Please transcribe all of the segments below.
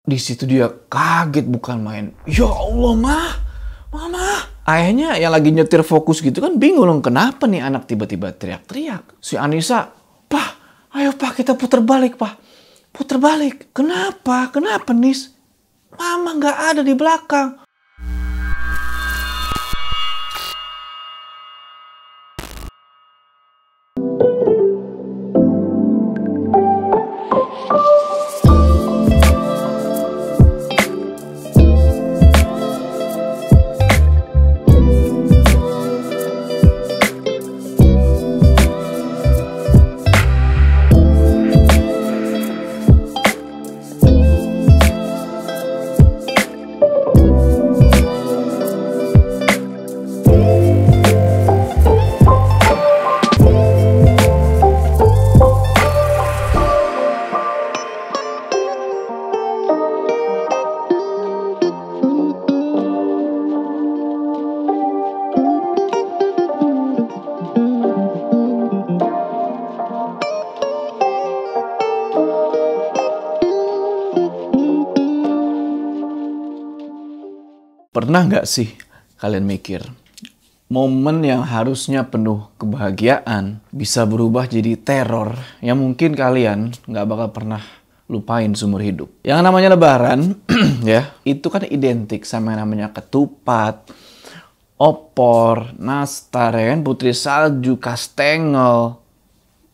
Di situ dia kaget bukan main. Ya Allah, Mama. Ayahnya yang lagi nyetir fokus gitu kan bingung, kenapa nih anak tiba-tiba teriak-teriak. Si Anissa, "Pak, ayo Pak kita putar balik Pak. Putar balik. Kenapa? Kenapa Nis? Mama nggak ada di belakang." Pernah nggak sih kalian mikir, momen yang harusnya penuh kebahagiaan bisa berubah jadi teror yang mungkin kalian nggak bakal pernah lupain seumur hidup. Yang namanya Lebaran, ya, itu kan identik sama yang namanya ketupat, opor, nastar, ya kan, putri salju, kastengel.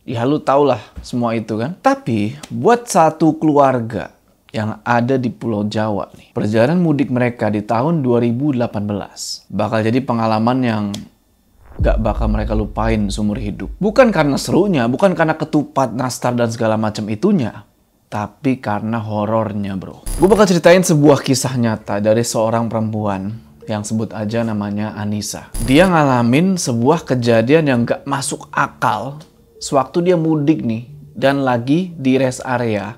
Ya lu tau lah semua itu kan. Tapi buat satu keluarga yang ada di Pulau Jawa nih, perjalanan mudik mereka di tahun 2018 bakal jadi pengalaman yang gak bakal mereka lupain seumur hidup. Bukan karena serunya, bukan karena ketupat, nastar, dan segala macam itunya, tapi karena horornya, bro. Gue bakal ceritain sebuah kisah nyata dari seorang perempuan yang sebut aja namanya Anissa. Dia ngalamin sebuah kejadian yang gak masuk akal sewaktu dia mudik nih, dan lagi di rest area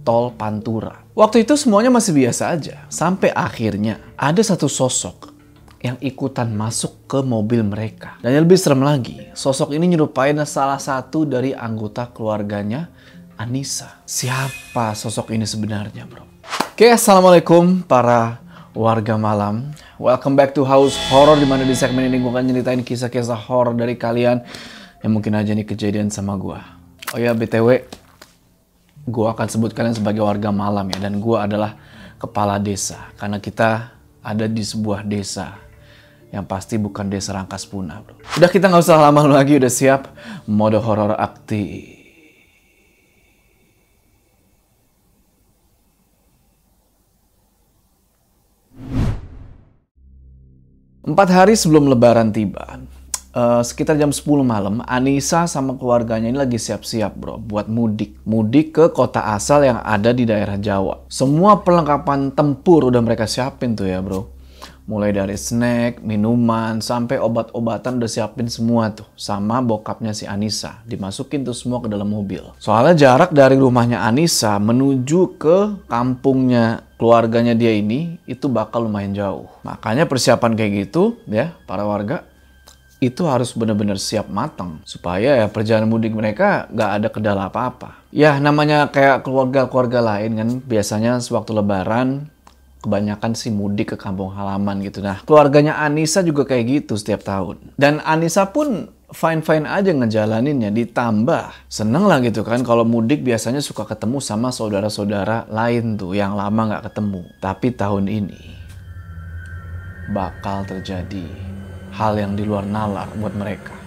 Tol Pantura. Waktu itu semuanya masih biasa aja. Sampai akhirnya ada satu sosok yang ikutan masuk ke mobil mereka. Dan yang lebih serem lagi, sosok ini nyerupain salah satu dari anggota keluarganya Anissa. Siapa sosok ini sebenarnya, bro? Oke, assalamualaikum para warga malam. Welcome back to House Horror, dimana di segmen ini gue akan nyeritain kisah-kisah horor dari kalian yang mungkin aja nih kejadian sama gue. Oh ya, BTW, gue akan sebut kalian sebagai warga malam ya, dan gue adalah kepala desa karena kita ada di sebuah desa yang pasti bukan desa Rangkas Punah, bro. Udah, kita nggak usah lama lagi, udah siap mode horor aktif. Empat hari sebelum Lebaran tiba, sekitar jam 10 malam, Anissa sama keluarganya ini lagi siap-siap, bro, buat mudik. Mudik ke kota asal yang ada di daerah Jawa. Semua perlengkapan tempur udah mereka siapin tuh ya, bro. Mulai dari snack, minuman, sampai obat-obatan udah siapin semua tuh. Sama bokapnya si Anissa. Dimasukin tuh semua ke dalam mobil. Soalnya jarak dari rumahnya Anissa menuju ke kampungnya keluarganya dia ini, itu bakal lumayan jauh. Makanya persiapan kayak gitu, ya, para warga, itu harus benar-benar siap matang supaya ya perjalanan mudik mereka nggak ada kendala apa-apa. Ya namanya kayak keluarga-keluarga lain kan, biasanya sewaktu Lebaran kebanyakan sih mudik ke kampung halaman gitu. Nah, keluarganya Anissa juga kayak gitu setiap tahun. Dan Anissa pun fine-fine aja ngejalaninnya, ditambah seneng lah gitu kan kalau mudik biasanya suka ketemu sama saudara-saudara lain tuh yang lama nggak ketemu. Tapi tahun ini bakal terjadi hal yang di luar nalar buat mereka.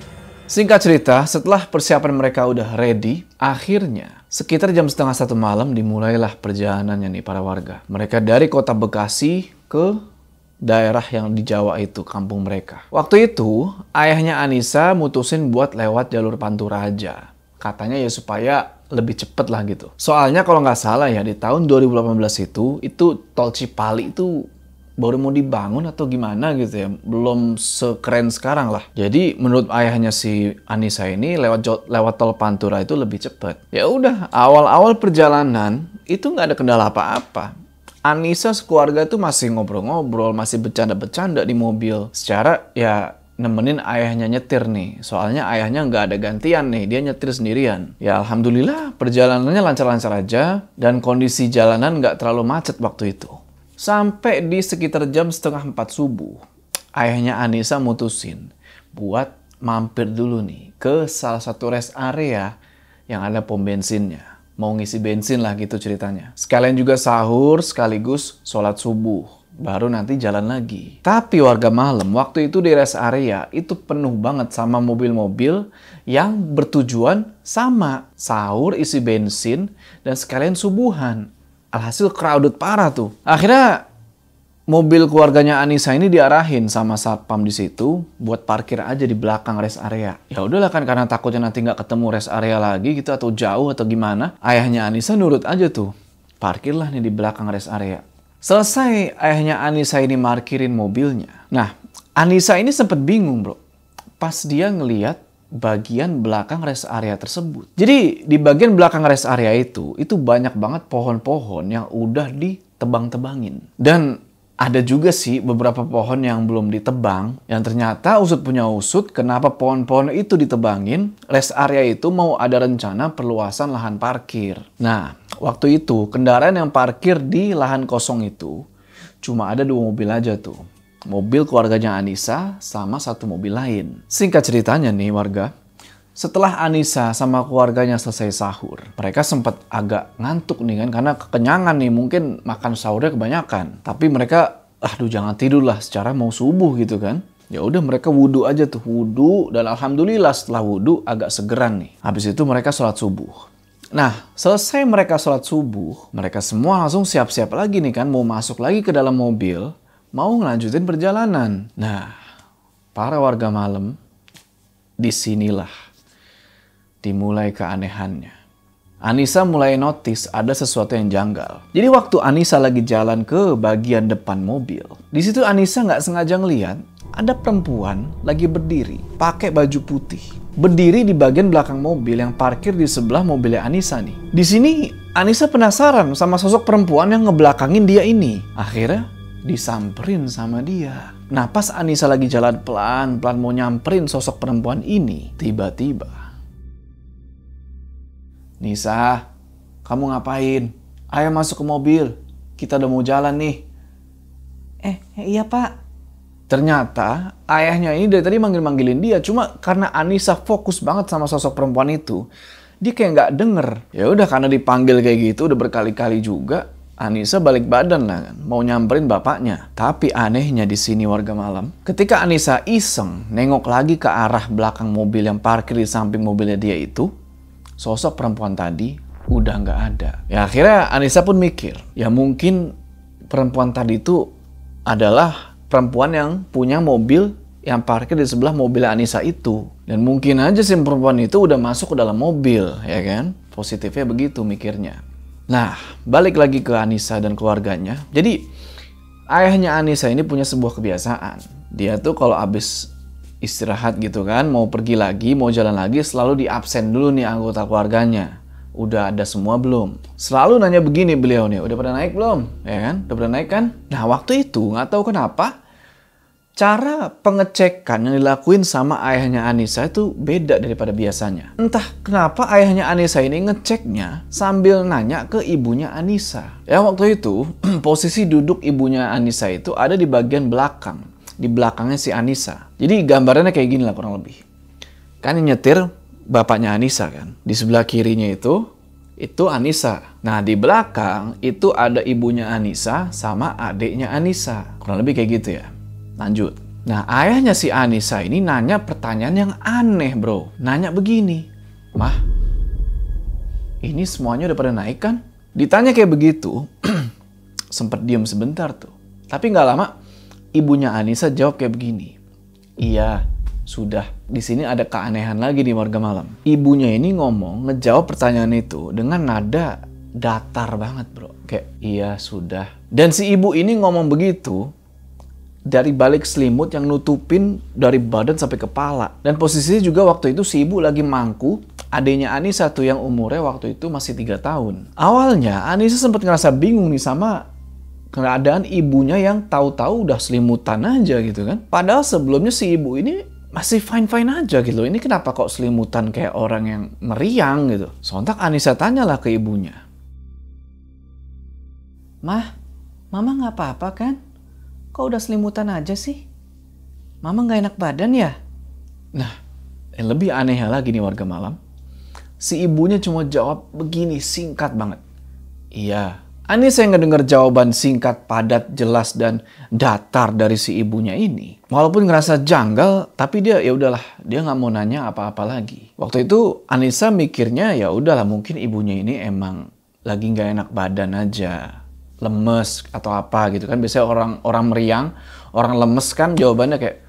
Singkat cerita, setelah persiapan mereka udah ready, akhirnya sekitar jam 12:30 malam dimulailah perjalanannya nih para warga. Mereka dari kota Bekasi ke daerah yang di Jawa itu, kampung mereka. Waktu itu, ayahnya Anissa mutusin buat lewat jalur Pantura aja. Katanya ya supaya lebih cepet lah gitu. Soalnya kalau nggak salah ya, di tahun 2018 itu tol Cipali itu baru mau dibangun atau gimana gitu ya, belum sekeren sekarang lah. Jadi menurut ayahnya si Anissa ini lewat tol Pantura itu lebih cepet. Ya udah, awal-awal perjalanan itu nggak ada kendala apa-apa. Anissa sekeluarga itu masih ngobrol-ngobrol, masih bercanda-bercanda di mobil. Secara ya nemenin ayahnya nyetir nih. Soalnya ayahnya nggak ada gantian nih, dia nyetir sendirian. Ya alhamdulillah perjalanannya lancar-lancar aja dan kondisi jalanan nggak terlalu macet waktu itu. Sampai di sekitar jam 3:30 subuh, ayahnya Anissa mutusin buat mampir dulu nih ke salah satu rest area yang ada pom bensinnya. Mau ngisi bensin lah gitu ceritanya. Sekalian juga sahur sekaligus sholat subuh. Baru nanti jalan lagi. Tapi warga malam waktu itu di rest area itu penuh banget sama mobil-mobil yang bertujuan sama. Sahur, isi bensin, dan sekalian subuhan. Alhasil crowded parah tuh. Akhirnya mobil keluarganya Anissa ini diarahin sama satpam di situ buat parkir aja di belakang rest area. Ya udahlah kan karena takutnya nanti nggak ketemu rest area lagi gitu atau jauh atau gimana. Ayahnya Anissa nurut aja tuh. Parkirlah nih di belakang rest area. Selesai ayahnya Anissa ini parkirin mobilnya. Nah, Anissa ini sempet bingung bro. Pas dia ngeliat bagian belakang rest area tersebut. Jadi di bagian belakang rest area itu banyak banget pohon-pohon yang udah ditebang-tebangin. Dan ada juga sih beberapa pohon yang belum ditebang, yang ternyata usut punya usut kenapa pohon-pohon itu ditebangin, rest area itu mau ada rencana perluasan lahan parkir. Nah, waktu itu kendaraan yang parkir di lahan kosong itu cuma ada 2 mobil aja tuh. Mobil keluarganya Anissa sama 1 mobil lain. Singkat ceritanya nih warga, setelah Anissa sama keluarganya selesai sahur, mereka sempat agak ngantuk nih kan, karena kekenyangan nih, mungkin makan sahurnya kebanyakan. Tapi mereka, aduh jangan tidur lah, secara mau subuh gitu kan. Ya udah mereka wudhu aja tuh, wudhu, dan alhamdulillah setelah wudhu agak segeran nih. Habis itu mereka sholat subuh. Nah, selesai mereka sholat subuh, mereka semua langsung siap-siap lagi nih kan, mau masuk lagi ke dalam mobil, mau ngelanjutin perjalanan. Nah, para warga malam, disinilah dimulai keanehannya. Anissa mulai notice ada sesuatu yang janggal. Jadi waktu Anissa lagi jalan ke bagian depan mobil, di situ Anissa nggak sengaja ngeliat ada perempuan lagi berdiri, pakai baju putih, berdiri di bagian belakang mobil yang parkir di sebelah mobilnya Anissa nih. Di sini Anissa penasaran sama sosok perempuan yang ngebelakangin dia ini. Akhirnya disamperin sama dia. Nah pas Anissa lagi jalan pelan-pelan mau nyamperin sosok perempuan ini, tiba-tiba, "Nisa, kamu ngapain? Ayo masuk ke mobil. Kita udah mau jalan nih." Iya pak. Ternyata ayahnya ini dari tadi manggil-manggilin dia. Cuma karena Anissa fokus banget sama sosok perempuan itu, dia kayak nggak denger. Ya udah karena dipanggil kayak gitu udah berkali-kali juga, Anissa balik badan lah kan, mau nyamperin bapaknya. Tapi anehnya di sini warga malam, ketika Anissa iseng nengok lagi ke arah belakang mobil yang parkir di samping mobilnya dia itu, sosok perempuan tadi udah nggak ada. Ya akhirnya Anissa pun mikir, ya mungkin perempuan tadi itu adalah perempuan yang punya mobil yang parkir di sebelah mobil Anissa itu. Dan mungkin aja si perempuan itu udah masuk ke dalam mobil, ya kan? Positifnya begitu mikirnya. Nah, balik lagi ke Anissa dan keluarganya. Jadi, ayahnya Anissa ini punya sebuah kebiasaan. Dia tuh kalau abis istirahat gitu kan, mau pergi lagi, mau jalan lagi, selalu diabsen dulu nih anggota keluarganya. Udah ada semua belum? Selalu nanya begini beliau nih, udah pada naik belum? Ya kan? Udah pada naik kan? Nah waktu itu nggak tahu kenapa, cara pengecekan yang dilakuin sama ayahnya Anissa itu beda daripada biasanya. Entah kenapa ayahnya Anissa ini ngeceknya sambil nanya ke ibunya Anissa. Ya waktu itu posisi duduk ibunya Anissa itu ada di bagian belakang. Di belakangnya si Anissa. Jadi gambarannya kayak gini lah kurang lebih. Kan yang nyetir bapaknya Anissa kan. Di sebelah kirinya itu Anissa. Nah di belakang itu ada ibunya Anissa sama adiknya Anissa. Kurang lebih kayak gitu ya. Lanjut. Nah ayahnya si Anissa ini nanya pertanyaan yang aneh bro. Nanya begini. "Mah, ini semuanya udah pada naik kan?" Ditanya kayak begitu. Sempet diem sebentar tuh. Tapi nggak lama ibunya Anissa jawab kayak begini. "Iya, sudah." Di sini ada keanehan lagi di warga malam. Ibunya ini ngomong, ngejawab pertanyaan itu dengan nada datar banget bro. Kayak, "Iya, sudah." Dan si ibu ini ngomong begitu dari balik selimut yang nutupin dari badan sampai kepala. Dan posisinya juga waktu itu si ibu lagi mangku adiknya Anissa tuh yang umurnya waktu itu masih 3 tahun. Awalnya Anissa sempat ngerasa bingung nih sama keadaan ibunya yang tahu-tahu udah selimutan aja gitu kan. Padahal sebelumnya si ibu ini masih fine-fine aja gitu. Ini kenapa kok selimutan kayak orang yang meriang gitu. Sontak Anissa tanyalah ke ibunya. Mah, Mama nggak apa-apa kan? Kok udah selimutan aja sih? Mama nggak enak badan ya? Nah, yang lebih anehnya lagi nih warga malam. Si ibunya cuma jawab begini, singkat banget. Iya. Anissa yang ngedenger jawaban singkat, padat, jelas, dan datar dari si ibunya ini. Walaupun ngerasa janggal, tapi dia ya udahlah, dia nggak mau nanya apa-apa lagi. Waktu itu Anissa mikirnya ya udahlah, mungkin ibunya ini emang lagi nggak enak badan aja, lemes atau apa gitu kan. Biasanya orang meriang, orang lemes kan jawabannya kayak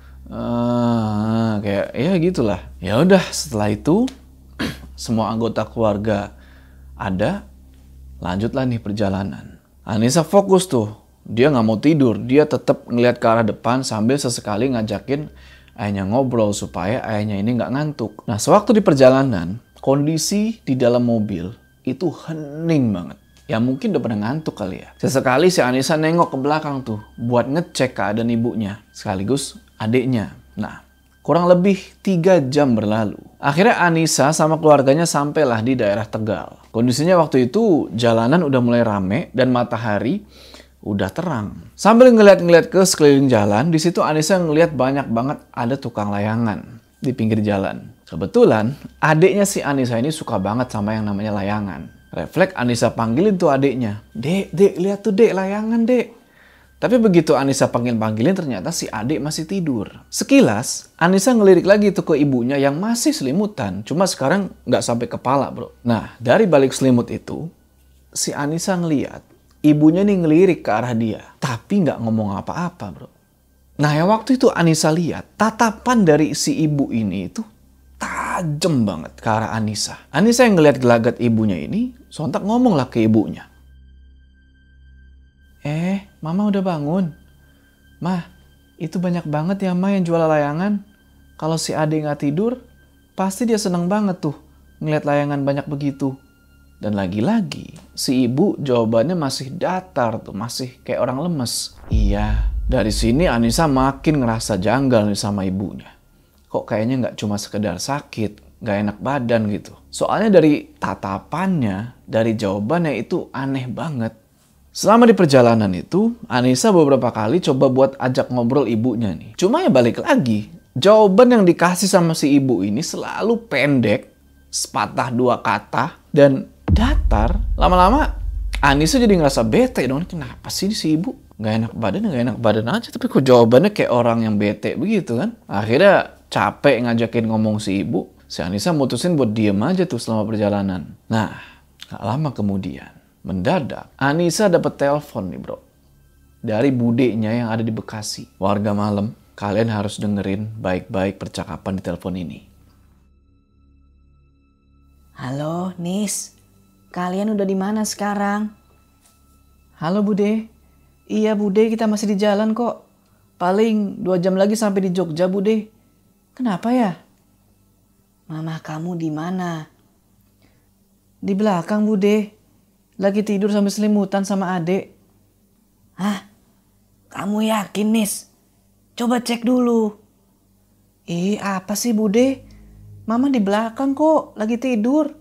ya gitulah. Ya udah, setelah itu semua anggota keluarga ada. Lanjutlah nih perjalanan. Anissa fokus tuh. Dia nggak mau tidur. Dia tetap ngeliat ke arah depan sambil sesekali ngajakin ayahnya ngobrol supaya ayahnya ini nggak ngantuk. Nah, sewaktu di perjalanan, kondisi di dalam mobil itu hening banget. Ya mungkin udah pada ngantuk kali ya. Sesekali si Anissa nengok ke belakang tuh buat ngecek keadaan ibunya sekaligus adiknya. Nah, kurang lebih 3 jam berlalu. Akhirnya Anissa sama keluarganya sampailah di daerah Tegal. Kondisinya waktu itu jalanan udah mulai rame dan matahari udah terang. Sambil ngeliat-ngeliat ke sekeliling jalan, di situ Anissa ngeliat banyak banget ada tukang layangan di pinggir jalan. Kebetulan adiknya si Anissa ini suka banget sama yang namanya layangan. Refleks Anissa panggilin tuh adiknya. Dek, lihat tuh dek, layangan dek. Tapi begitu Anissa panggilin ternyata si adik masih tidur. Sekilas, Anissa ngelirik lagi tuh ke ibunya yang masih selimutan. Cuma sekarang nggak sampai kepala bro. Nah, dari balik selimut itu, si Anissa ngeliat ibunya nih ngelirik ke arah dia. Tapi nggak ngomong apa-apa bro. Nah, yang waktu itu Anissa lihat, tatapan dari si ibu ini itu tajam banget ke arah Anissa. Anissa yang ngeliat gelagat ibunya ini, sontak ngomonglah ke ibunya. Mama udah bangun. Mah, itu banyak banget ya Ma yang jual layangan. Kalau si adik nggak tidur, pasti dia seneng banget tuh ngeliat layangan banyak begitu. Dan lagi-lagi, si ibu jawabannya masih datar tuh, masih kayak orang lemes. Iya, dari sini Anissa makin ngerasa janggal nih sama ibunya. Kok kayaknya nggak cuma sekedar sakit, nggak enak badan gitu. Soalnya dari tatapannya, dari jawabannya itu aneh banget. Selama di perjalanan itu, Anissa beberapa kali coba buat ajak ngobrol ibunya nih. Cuma ya balik lagi, jawaban yang dikasih sama si ibu ini selalu pendek, sepatah 2 kata, dan datar. Lama-lama Anissa jadi ngerasa bete dong. Kenapa sih si ibu? Gak enak badan aja, tapi kok jawabannya kayak orang yang bete begitu kan? Akhirnya capek ngajakin ngomong si ibu, si Anissa mutusin buat diem aja tuh selama perjalanan. Nah, gak lama kemudian, mendadak, Anissa dapat telepon nih bro. Dari budenya yang ada di Bekasi. Warga malam, kalian harus dengerin baik-baik percakapan di telepon ini. Halo, Nis. Kalian udah di mana sekarang? Halo Bude. Iya Bude, kita masih di jalan kok. Paling 2 jam lagi sampai di Jogja Bude. Kenapa ya? Mama kamu di mana? Di belakang Bude. Lagi tidur sambil selimutan sama adek. Hah? Kamu yakin, Nis? Coba cek dulu. Apa sih, Bude? Mama di belakang kok, lagi tidur.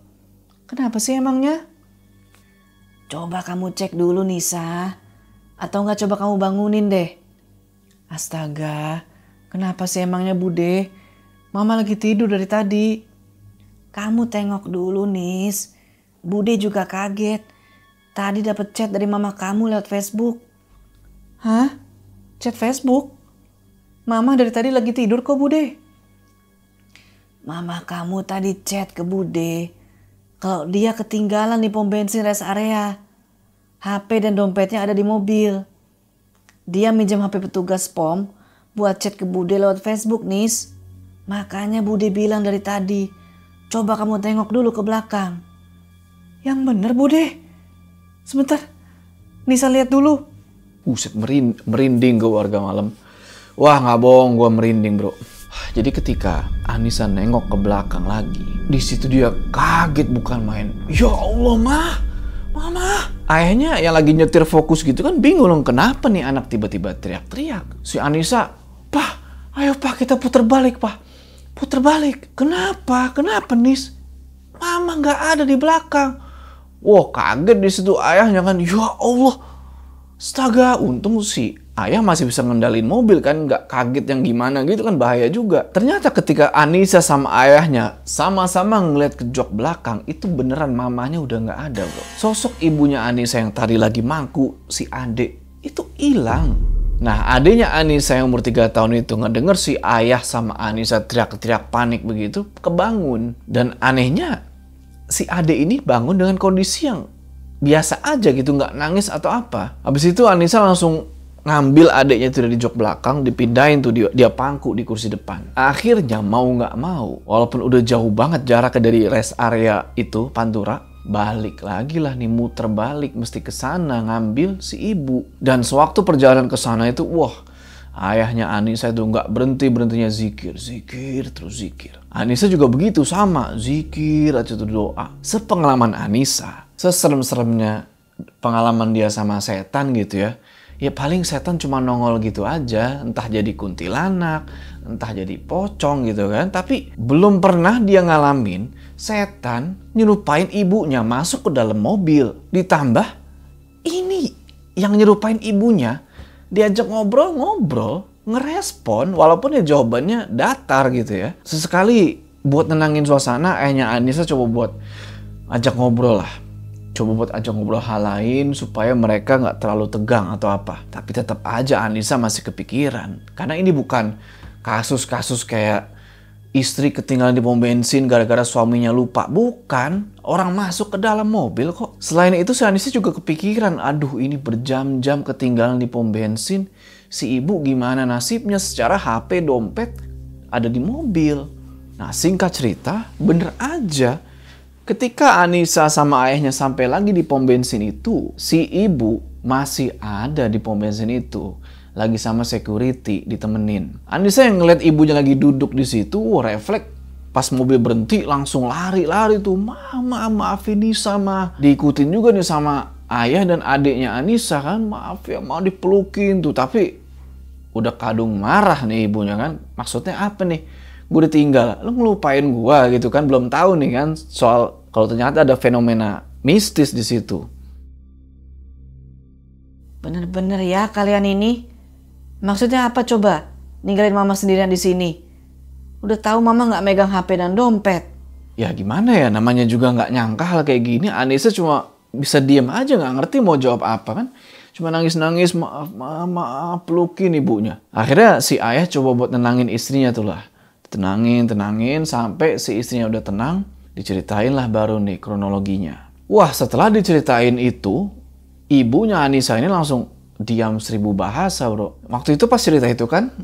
Kenapa sih emangnya? Coba kamu cek dulu, Nisa. Atau enggak coba kamu bangunin deh. Astaga, kenapa sih emangnya, Bude? Mama lagi tidur dari tadi. Kamu tengok dulu, Nis. Bude juga kaget. Tadi dapat chat dari mama kamu lewat Facebook. Hah? Chat Facebook? Mama dari tadi lagi tidur kok Bude. Mama kamu tadi chat ke Bude. Kalau dia ketinggalan di pom bensin rest area. HP dan dompetnya ada di mobil. Dia minjem HP petugas pom buat chat ke Bude lewat Facebook, Nis. Makanya Bude bilang dari tadi, coba kamu tengok dulu ke belakang. Yang bener Bude. Sebentar, Nisa lihat dulu. Buset, merinding gue warga malam. Wah nggak bohong, gue merinding bro. Jadi ketika Anissa nengok ke belakang lagi, di situ dia kaget bukan main. Ya Allah Mama. ayahnya yang lagi nyetir fokus gitu kan bingung, kenapa nih anak tiba-tiba teriak-teriak. Si Anissa, "Pak, ayo Pak kita putar balik Pak. Putar balik." "Kenapa? Kenapa Nis?" "Mama nggak ada di belakang." Wah, kaget di situ ayahnya kan. Ya Allah, astaga, untung sih ayah masih bisa ngendalin mobil kan, nggak kaget yang gimana gitu kan, bahaya juga. Ternyata ketika Anissa sama ayahnya sama-sama ngeliat ke jok belakang, itu beneran mamanya udah nggak ada bro. Sosok ibunya Anissa yang tadi lagi mangku, si adek, itu hilang. Nah, adiknya Anissa yang umur 3 tahun itu ngedenger si ayah sama Anissa teriak-teriak panik begitu, kebangun. Dan anehnya, si adek ini bangun dengan kondisi yang biasa aja gitu, nggak nangis atau apa. Habis itu Anissa langsung ngambil adiknya itu dari jok belakang, dipindahin tuh dia pangku di kursi depan. Akhirnya mau nggak mau, walaupun udah jauh banget jaraknya dari rest area itu Pantura, balik lagi lah nih, muter balik mesti ke sana ngambil si ibu. Dan sewaktu perjalanan ke sana itu, wah, ayahnya Anissa itu nggak berhentinya zikir terus zikir. Anissa juga begitu, sama zikir aja tuh, doa. Sepengalaman Anissa, seserem-seremnya pengalaman dia sama setan gitu ya, ya paling setan cuma nongol gitu aja, entah jadi kuntilanak, entah jadi pocong gitu kan. Tapi belum pernah dia ngalamin setan nyerupain ibunya masuk ke dalam mobil. Ditambah ini yang nyerupain ibunya, diajak ngobrol-ngobrol, ngerespon walaupun ya jawabannya datar gitu ya. Sesekali buat nenangin suasana, ayahnya Anissa coba buat ajak ngobrol lah. Coba buat ajak ngobrol hal lain supaya mereka nggak terlalu tegang atau apa. Tapi tetap aja Anissa masih kepikiran. Karena ini bukan kasus-kasus kayak istri ketinggalan di pom bensin gara-gara suaminya lupa. Bukan. Orang masuk ke dalam mobil kok. Selain itu si Anissa juga kepikiran. Aduh, ini berjam-jam ketinggalan di pom bensin. Si ibu gimana nasibnya, secara HP, dompet ada di mobil. Nah, singkat cerita, bener aja. Ketika Anissa sama ayahnya sampai lagi di pom bensin itu, si ibu masih ada di pom bensin itu. Lagi sama security, ditemenin. Anissa yang ngeliat ibunya lagi duduk di situ, refleks pas mobil berhenti langsung lari tuh. "Mama, maafin Nisa, Ma." Diikutin juga nih sama ayah dan adiknya Anissa kan. "Maaf ya, mau dipelukin tuh." Tapi udah kadung marah nih ibunya kan. Maksudnya apa nih? Gue ditinggal, lo ngelupain gue gitu kan. Belum tahu nih kan soal kalau ternyata ada fenomena mistis di situ. Bener-bener ya kalian ini. Maksudnya apa coba? Ninggalin mama sendirian di sini. Udah tahu mama nggak megang HP dan dompet. Ya gimana ya, namanya juga nggak nyangka hal kayak gini. Anissa cuma bisa diem aja, nggak ngerti mau jawab apa kan. Cuma nangis-nangis, maaf, pelukin ibunya. Akhirnya si ayah coba buat nenangin istrinya tuh lah. Tenangin sampai si istrinya udah tenang, diceritain lah baru nih kronologinya. Wah, setelah diceritain itu, ibunya Anissa ini langsung diam 1000 bahasa bro. Waktu itu pas cerita itu kan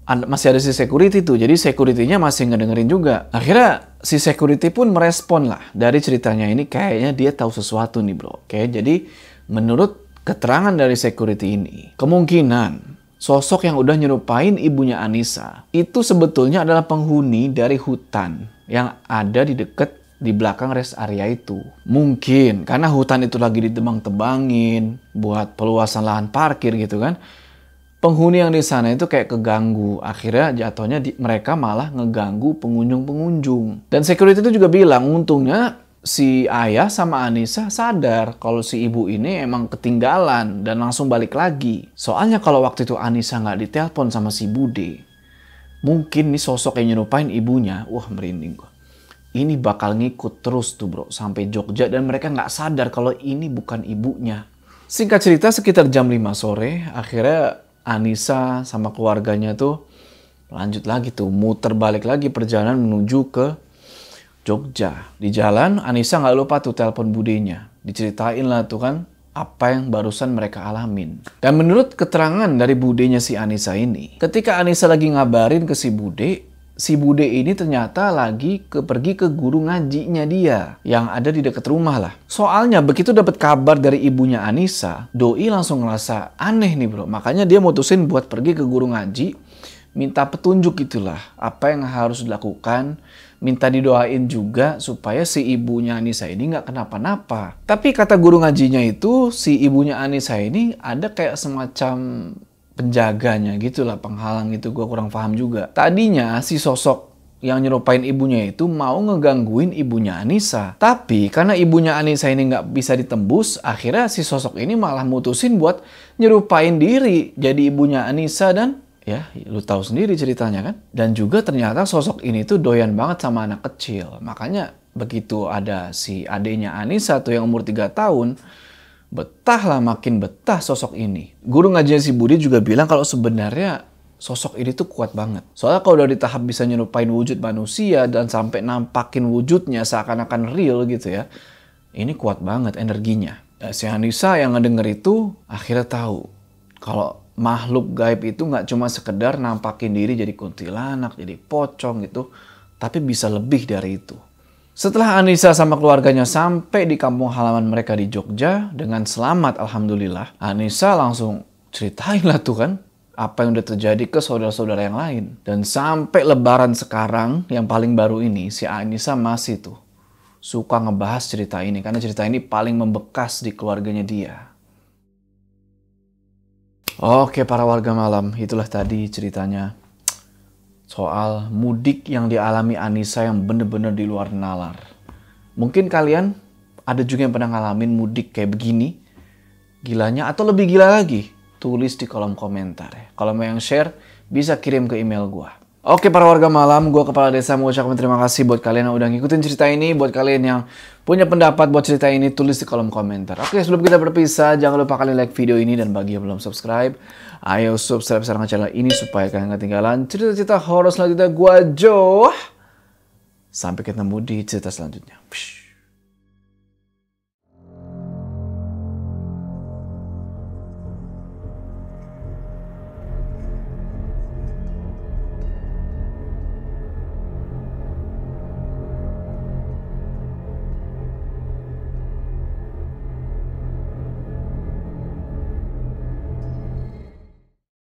masih ada si security tuh, jadi security-nya masih ngedengerin juga. Akhirnya si security pun merespon lah dari ceritanya ini, kayaknya dia tahu sesuatu nih bro. Oke, jadi menurut keterangan dari security ini, kemungkinan sosok yang udah nyerupain ibunya Anissa itu sebetulnya adalah penghuni dari hutan yang ada di belakang rest area itu. Mungkin karena hutan itu lagi ditebang-tebangin buat peluasan lahan parkir gitu kan. Penghuni yang di sana itu kayak keganggu. Akhirnya jatuhnya mereka malah ngeganggu pengunjung-pengunjung. Dan security itu juga bilang untungnya si ayah sama Anissa sadar kalau si ibu ini emang ketinggalan dan langsung balik lagi. Soalnya kalau waktu itu Anissa nggak ditelepon sama si Bude, mungkin nih sosok yang nyerupain ibunya, wah merinding gua. Ini bakal ngikut terus tuh bro sampai Jogja dan mereka nggak sadar kalau ini bukan ibunya. Singkat cerita sekitar jam 5 sore, akhirnya Anissa sama keluarganya tuh lanjut lagi tuh, muter balik lagi perjalanan menuju ke Jogja. Di jalan, Anissa nggak lupa tuh telepon budenya. Diceritain lah tuh kan, apa yang barusan mereka alamin. Dan menurut keterangan dari budenya si Anissa ini, ketika Anissa lagi ngabarin ke si Bude ini ternyata lagi pergi ke guru ngajinya dia, yang ada di dekat rumah lah. Soalnya begitu dapat kabar dari ibunya Anissa, doi langsung ngerasa aneh nih bro. Makanya dia mutusin buat pergi ke guru ngaji, minta petunjuk itulah, apa yang harus dilakukan, minta didoain juga supaya si ibunya Anissa ini nggak kenapa-napa. Tapi kata guru ngajinya itu, si ibunya Anissa ini ada kayak semacam penjaganya gitulah, penghalang gitu, gue kurang paham juga. Tadinya si sosok yang nyerupain ibunya itu mau ngegangguin ibunya Anissa. Tapi karena ibunya Anissa ini nggak bisa ditembus, akhirnya si sosok ini malah mutusin buat nyerupain diri jadi ibunya Anissa. Dan ya, lu tahu sendiri ceritanya kan. Dan juga ternyata sosok ini tuh doyan banget sama anak kecil. Makanya begitu ada si adenya Anissa tuh yang umur 3 tahun, betah lah, makin betah sosok ini. Guru ngajinya si Budi juga bilang kalau sebenarnya sosok ini tuh kuat banget. Soalnya kalau udah di tahap bisa nyerupain wujud manusia dan sampai nampakin wujudnya seakan-akan real gitu ya, ini kuat banget energinya. Si Anissa yang ngedenger itu akhirnya tahu kalau makhluk gaib itu nggak cuma sekedar nampakin diri jadi kuntilanak, jadi pocong gitu, tapi bisa lebih dari itu. Setelah Anissa sama keluarganya sampai di kampung halaman mereka di Jogja dengan selamat, alhamdulillah, Anissa langsung ceritain lah tuh kan apa yang udah terjadi ke saudara-saudara yang lain. Dan sampai lebaran sekarang yang paling baru ini, si Anissa masih tuh suka ngebahas cerita ini karena cerita ini paling membekas di keluarganya dia. Oke para warga malam, itulah tadi ceritanya soal mudik yang dialami Anissa yang bener-bener di luar nalar. Mungkin kalian ada juga yang pernah ngalamin mudik kayak begini, gilanya atau lebih gila lagi. Tulis di kolom komentar ya. Kalau mau yang share, bisa kirim ke email gue. Oke para warga malam, gue Kepala Desa mau ucapkan terima kasih buat kalian yang udah ngikutin cerita ini. Buat kalian yang punya pendapat buat cerita ini, tulis di kolom komentar. Oke, sebelum kita berpisah, jangan lupa kalian like video ini. Dan bagi yang belum subscribe, ayo subscribe sekarang channel ini supaya kalian gak ketinggalan cerita-cerita horor selanjutnya gue, Joe. Sampai ketemu di cerita selanjutnya.